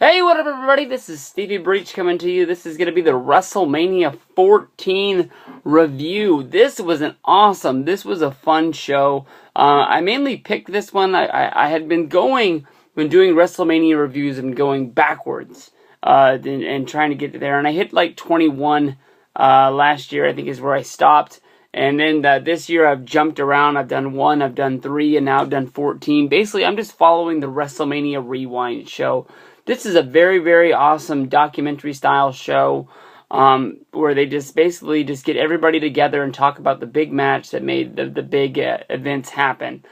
Hey, what up, everybody? This is Stevie Breach coming to you. This is going to be the WrestleMania 14 review. This was a fun show. I mainly picked this one. I had been doing WrestleMania reviews and going backwards and trying to get there. And I hit like 21 last year, I think is where I stopped. And then this year I've jumped around. I've done 1, I've done 3, and now I've done 14. Basically, I'm just following the WrestleMania Rewind show. This is a very, very awesome documentary-style show where they just basically just get everybody together and talk about the big match that made the big events happen.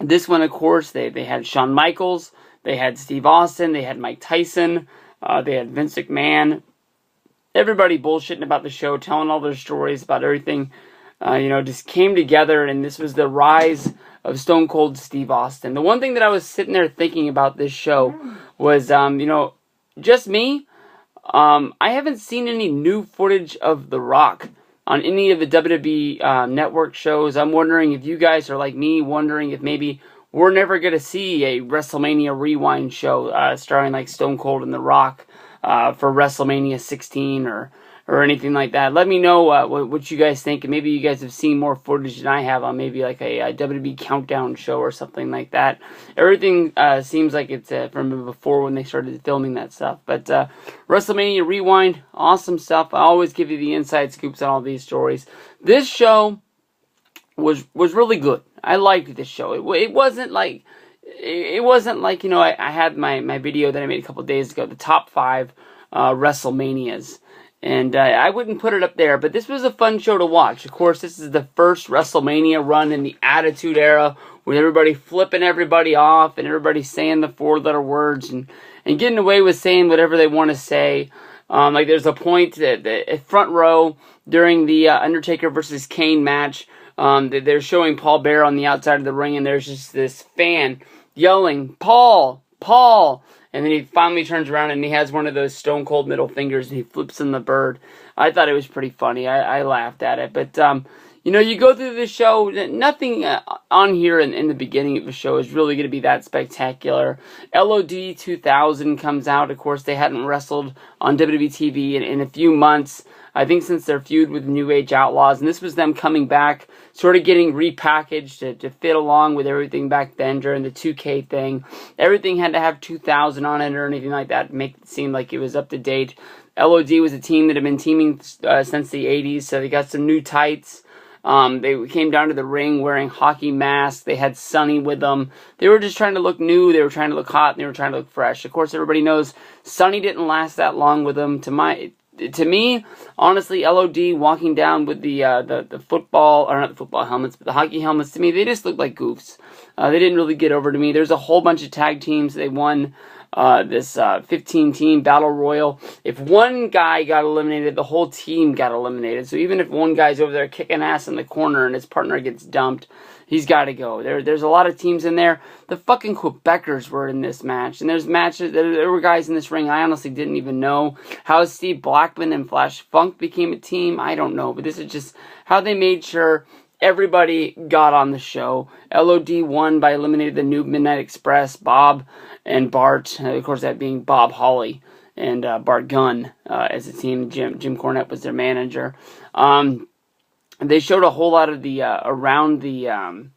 This one, of course, they had Shawn Michaels, they had Steve Austin, they had Mike Tyson, they had Vince McMahon. Everybody bullshitting about the show, telling all their stories about everything, just came together, and this was the rise of Stone Cold Steve Austin. The one thing that I was sitting there thinking about this show was, just me. I haven't seen any new footage of The Rock on any of the WWE network shows. I'm wondering if you guys are like me, wondering if maybe we're never going to see a WrestleMania Rewind show starring like Stone Cold and The Rock for WrestleMania 16 or anything like that. Let me know what you guys think, and maybe you guys have seen more footage than I have on maybe like a WWE Countdown show or something like that. Everything seems like it's from before when they started filming that stuff. But WrestleMania Rewind, awesome stuff. I always give you the inside scoops on all these stories. This show was really good. I liked this show. It wasn't like I had my video that I made a couple days ago, the top 5 WrestleManias. And I wouldn't put it up there, but this was a fun show to watch. Of course, this is the first WrestleMania run in the Attitude Era, with everybody flipping everybody off and everybody saying the 4-letter words and getting away with saying whatever they want to say. Like there's a point that front row during the Undertaker versus Kane match, they're showing Paul Bearer on the outside of the ring, and there's just this fan yelling, "Paul, Paul!" And then he finally turns around and he has one of those Stone Cold middle fingers and he flips in the bird. I thought it was pretty funny. I laughed at it. But, you go through the show, nothing on here in the beginning of the show is really going to be that spectacular. LOD 2000 comes out. Of course, they hadn't wrestled on WWE TV in a few months. I think since their feud with New Age Outlaws, and this was them coming back, sort of getting repackaged to fit along with everything back then during the 2K thing. Everything had to have 2000 on it or anything like that to make it seem like it was up to date. LOD was a team that had been teaming since the 80s, so they got some new tights. They came down to the ring wearing hockey masks. They had Sonny with them. They were just trying to look new. They were trying to look hot, and they were trying to look fresh. Of course, everybody knows Sonny didn't last that long with them. To me, honestly, LOD walking down with the football, or not the football helmets, but the hockey helmets, to me, they just looked like goofs. They didn't really get over to me. There's a whole bunch of tag teams. They won this 15-team battle royal. If one guy got eliminated, the whole team got eliminated. So even if one guy's over there kicking ass in the corner and his partner gets dumped, he's got to go. There's a lot of teams in there. The fucking Quebecers were in this match. And there were guys in this ring I honestly didn't even know. How Steve Blackman and Flash Funk became a team, I don't know. But this is just how they made sure everybody got on the show. LOD won by eliminating the New Midnight Express, Bob and Bart. Of course, that being Bob Holly and Bart Gunn as a team. Jim Cornette was their manager. They showed a whole lot of the around the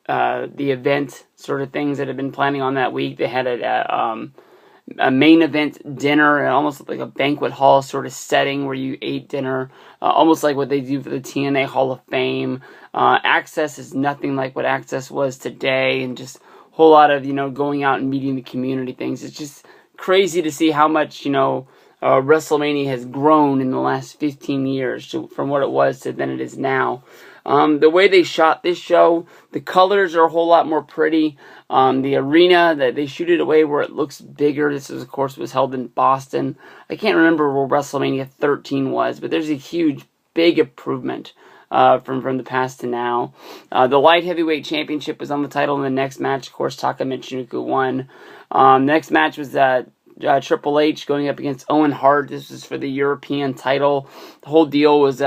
event sort of things that had been planning on that week. They had a main event dinner, almost like a banquet hall sort of setting where you ate dinner, almost like what they do for the TNA Hall of Fame. Access is nothing like what Access was today, and just a whole lot of going out and meeting the community things. It's just crazy to see how much WrestleMania has grown in the last 15 years from what it was to than it is now. The way they shot this show, the colors are a whole lot more pretty. The arena, that they shoot it away where it looks bigger. This of course was held in Boston. I can't remember where WrestleMania 13 was, but there's a huge, big improvement from the past to now. The Light Heavyweight Championship was on the title in the next match. Of course, Taka Michinoku won. The next match was Triple H going up against Owen Hart. This was for the European title. The whole deal was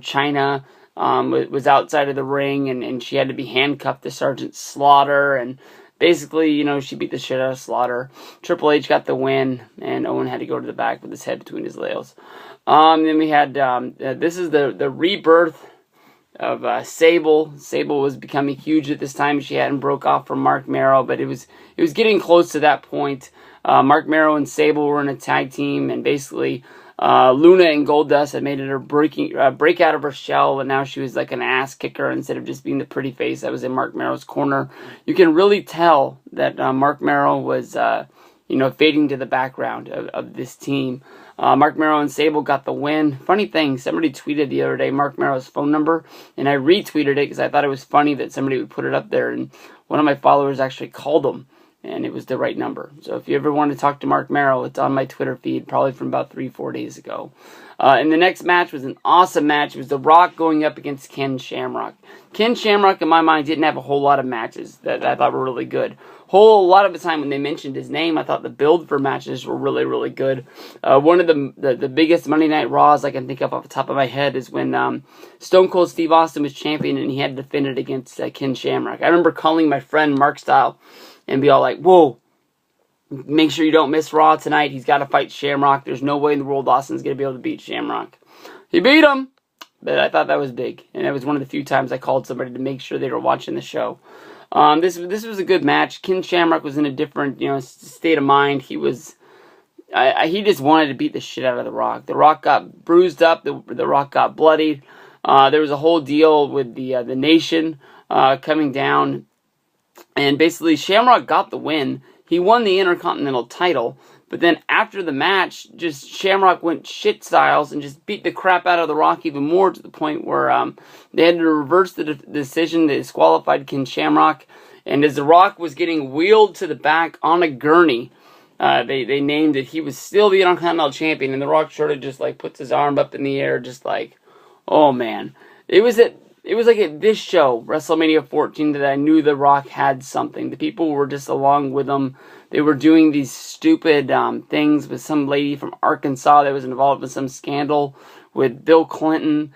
China was outside of the ring, and she had to be handcuffed to Sergeant Slaughter, and basically, she beat the shit out of Slaughter. Triple H got the win, and Owen had to go to the back with his head between his legs. Then we had, this is the rebirth of Sable. Sable was becoming huge at this time. She hadn't broke off from Mark Merrow, but it was getting close to that point. Mark Merrow and Sable were in a tag team, and basically Luna and Goldust had made it her break out of her shell, and now she was like an ass kicker instead of just being the pretty face that was in Mark Merrow's corner. You can really tell that Mark Merrow was fading to the background of this team. Mark Merrow and Sable got the win. Funny thing, somebody tweeted the other day Mark Merrow's phone number, and I retweeted it because I thought it was funny that somebody would put it up there, and one of my followers actually called him, and it was the right number. So if you ever want to talk to Mark Merrow, it's on my Twitter feed, probably from about 3-4 days ago. And the next match was an awesome match. It was The Rock going up against Ken Shamrock. Ken Shamrock, in my mind, didn't have a whole lot of matches that I thought were really good. Whole lot of the time when they mentioned his name, I thought the build for matches were really, really good. One of the biggest Monday Night Raws I can think of off the top of my head is when Stone Cold Steve Austin was champion and he had to defend it against Ken Shamrock. I remember calling my friend Mark Style and be all like, whoa, make sure you don't miss Raw tonight. He's got to fight Shamrock. There's no way in the world Austin's going to be able to beat Shamrock. He beat him, but I thought that was big. And it was one of the few times I called somebody to make sure they were watching the show. This was a good match. Ken Shamrock was in a different, state of mind. He was, he just wanted to beat the shit out of The Rock. The Rock got bruised up. The Rock got bloodied. There was a whole deal with the Nation coming down, and basically Shamrock got the win. He won the Intercontinental title, but then after the match, just Shamrock went shit styles and just beat the crap out of The Rock even more, to the point where they had to reverse the decision. They disqualified Ken Shamrock, and as The Rock was getting wheeled to the back on a gurney, they named it. He was still the Intercontinental Champion, and The Rock sort of just like puts his arm up in the air, just like, oh man. It was like at this show, WrestleMania 14, that I knew The Rock had something. The people were just along with him. They were doing these stupid things with some lady from Arkansas that was involved in some scandal with Bill Clinton.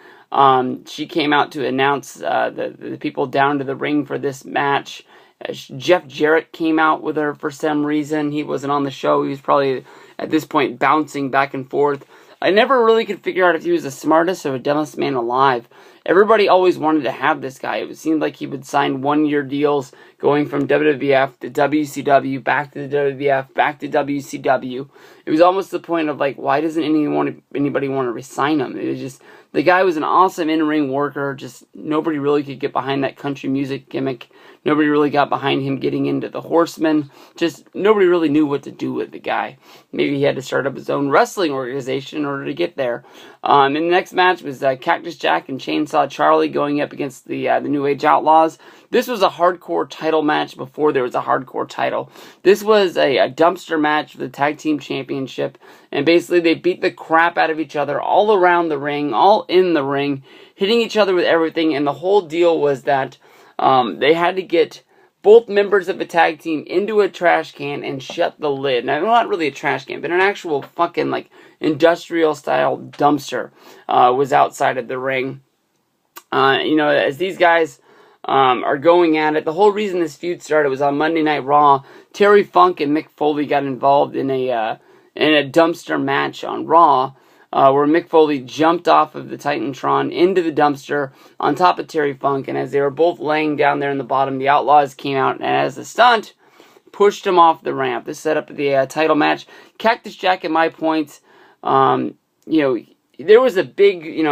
She came out to announce the people down to the ring for this match. Jeff Jarrett came out with her for some reason. He wasn't on the show. He was probably, at this point, bouncing back and forth. I never really could figure out if he was the smartest or the dumbest man alive. Everybody always wanted to have this guy. It seemed like he would sign one-year deals going from WWF to WCW, back to the WWF, back to WCW. It was almost the point of like, why doesn't anybody want to re-sign him? It was just, the guy was an awesome in-ring worker. Just nobody really could get behind that country music gimmick. Nobody really got behind him getting into the Horsemen. Just nobody really knew what to do with the guy. Maybe he had to start up his own wrestling organization in order to get there. And the next match was Cactus Jack and Chainsaw Charlie going up against the New Age Outlaws. This was a hardcore title match before there was a hardcore title. This was a dumpster match for the Tag Team Championship. And basically they beat the crap out of each other all around the ring, all in the ring, hitting each other with everything. And the whole deal was that they had to get both members of the tag team into a trash can and shut the lid. Now, not really a trash can, but an actual fucking, like, industrial-style dumpster was outside of the ring. As these guys are going at it, the whole reason this feud started was on Monday Night Raw. Terry Funk and Mick Foley got involved in a dumpster match on Raw, where Mick Foley jumped off of the Titantron into the dumpster on top of Terry Funk, and as they were both laying down there in the bottom, the Outlaws came out, and as a stunt, pushed him off the ramp. This set up the title match. Cactus Jack, at my point, there was a big,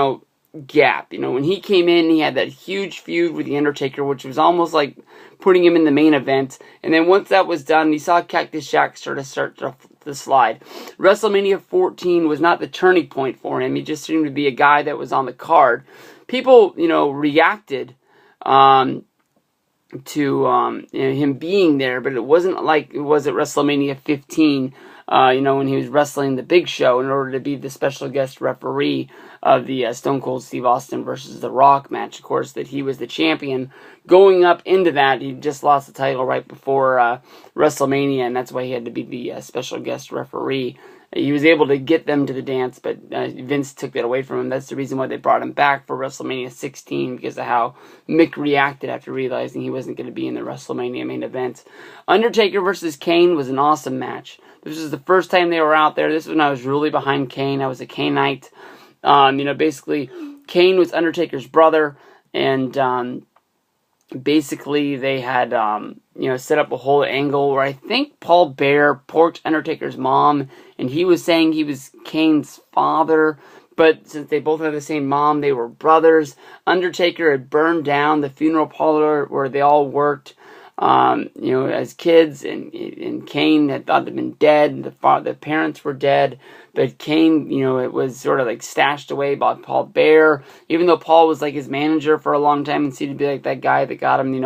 gap. When he came in, he had that huge feud with The Undertaker, which was almost like putting him in the main event, and then once that was done, you saw Cactus Jack start to slide. WrestleMania 14 was not the turning point for him. He just seemed to be a guy that was on the card. People, reacted to him being there, but it wasn't like it was at WrestleMania 15. when he was wrestling the Big Show in order to be the special guest referee of the Stone Cold Steve Austin versus The Rock match. Of course, that he was the champion. Going up into that, he just lost the title right before WrestleMania, and that's why he had to be the special guest referee. He was able to get them to the dance, but Vince took that away from him. That's the reason why they brought him back for WrestleMania 16, because of how Mick reacted after realizing he wasn't going to be in the WrestleMania main event. Undertaker versus Kane was an awesome match. This was the first time they were out there. This is when I was really behind Kane. I was a Kaneite. Basically, Kane was Undertaker's brother, and basically they had set up a whole angle where I think Paul Bear porked Undertaker's mom, and he was saying he was Kane's father, but since they both had the same mom, they were brothers. Undertaker had burned down the funeral parlor where they all worked as kids, and Kane had thought they'd been dead. The parents were dead, but Kane, it was sort of like stashed away by Paul Bear, even though Paul was like his manager for a long time and seemed to be like that guy that got him,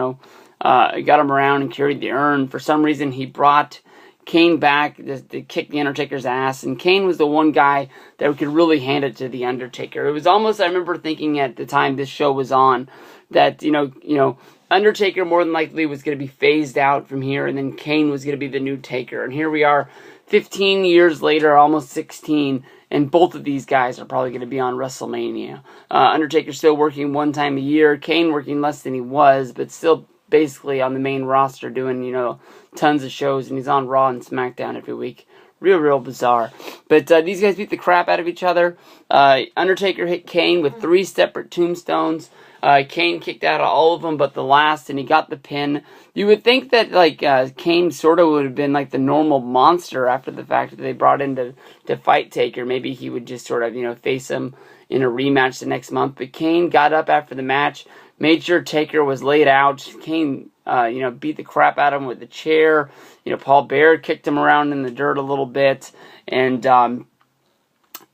got him around and carried the urn. For some reason, he brought Kane back to kick the Undertaker's ass, and Kane was the one guy that could really hand it to the Undertaker. It was almost, I remember thinking at the time this show was on, that, Undertaker more than likely was going to be phased out from here, and then Kane was going to be the new Taker. And here we are, 15 years later, almost 16, and both of these guys are probably going to be on WrestleMania. Undertaker still working one time a year, Kane working less than he was, but still basically on the main roster doing, tons of shows, and he's on Raw and SmackDown every week. Real bizarre. But these guys beat the crap out of each other. Undertaker hit Kane with 3 separate tombstones. Kane kicked out of all of them but the last, and he got the pin. You would think that Kane sort of would have been like the normal monster after the fact that they brought in to fight Taker. Maybe he would just sort of face him in a rematch the next month. But Kane got up after the match, made sure Taker was laid out. Kane beat the crap out of him with the chair. Paul Bear kicked him around in the dirt a little bit, and I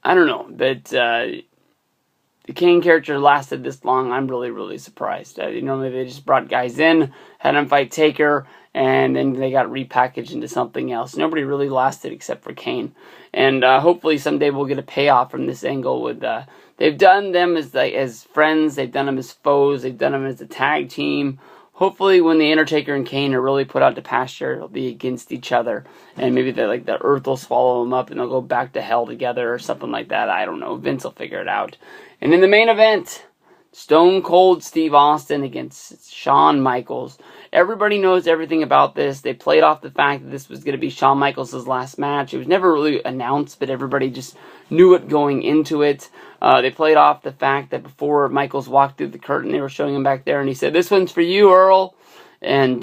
don't know, but the Kane character lasted this long. I'm really surprised. Normally they just brought guys in, had them fight Taker, and then they got repackaged into something else. Nobody really lasted except for Kane. And hopefully someday we'll get a payoff from this angle. With they've done them as friends, they've done them as foes, they've done them as a tag team. Hopefully when the Undertaker and Kane are really put out to pasture, it'll be against each other. And maybe the earth will swallow them up and they'll go back to hell together or something like that. I don't know. Vince will figure it out. And in the main event, Stone Cold Steve Austin against Shawn Michaels. Everybody knows everything about this. They played off the fact that this was going to be Shawn Michaels' last match. It was never really announced, but everybody just knew it going into it. They played off the fact that before Michaels walked through the curtain, they were showing him back there, and he said, "This one's for you, Earl." And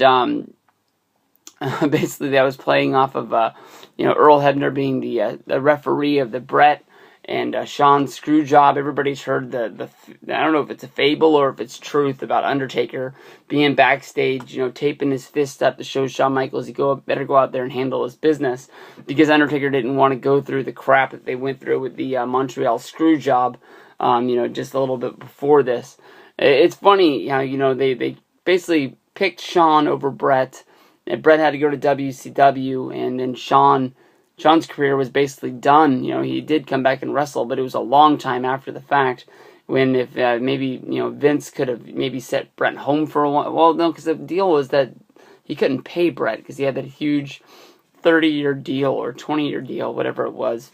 basically that was playing off of Earl Hebner being the referee of the Brett and Shawn's screw job. Everybody's heard I don't know if it's a fable or if it's truth about Undertaker being backstage, taping his fist up to show Shawn Michaels better go out there and handle his business, because Undertaker didn't want to go through the crap that they went through with the Montreal screw job, just a little bit before this. It's funny how, they basically picked Shawn over Brett, and Brett had to go to WCW, and then Shawn's career was basically done. He did come back and wrestle, but it was a long time after the fact. When if maybe Vince could have maybe set Brett home for a while. Well, no, because the deal was that he couldn't pay Brett because he had that huge 30-year deal or 20-year deal, whatever it was,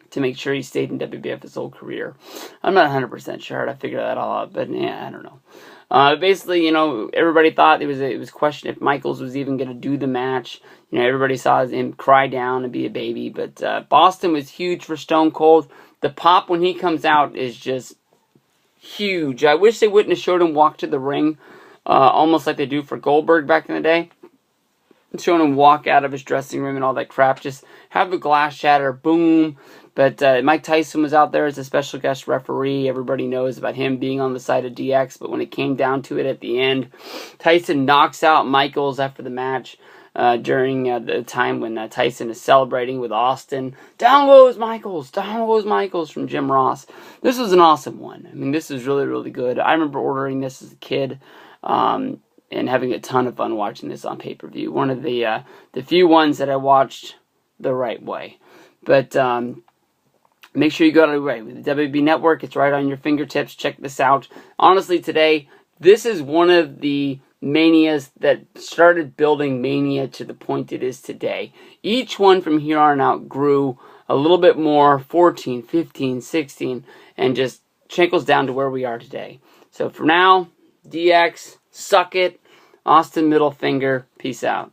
to make sure he stayed in WWF his whole career. I'm not 100% sure how to figure that all out, but yeah, I don't know. Basically, everybody thought it was questioned if Michaels was even going to do the match. Everybody saw him cry down and be a baby. But Boston was huge for Stone Cold. The pop when he comes out is just huge. I wish they wouldn't have showed him walk to the ring, almost like they do for Goldberg back in the day. Showing him walk out of his dressing room and all that crap. Just have the glass shatter, boom. But Mike Tyson was out there as a special guest referee. Everybody knows about him being on the side of DX. But when it came down to it at the end, Tyson knocks out Michaels after the match during the time when Tyson is celebrating with Austin. Down goes Michaels! Down goes Michaels from Jim Ross. This was an awesome one. I mean, this was really good. I remember ordering this as a kid. And having a ton of fun watching this on pay-per-view. One of the few ones that I watched the right way. But make sure you go to the WB Network. It's right on your fingertips. Check this out. Honestly, today, this is one of the manias that started building Mania to the point it is today. Each one from here on out grew a little bit more, 14, 15, 16, and just trickles down to where we are today. So for now, DX, suck it. Austin, middle finger. Peace out.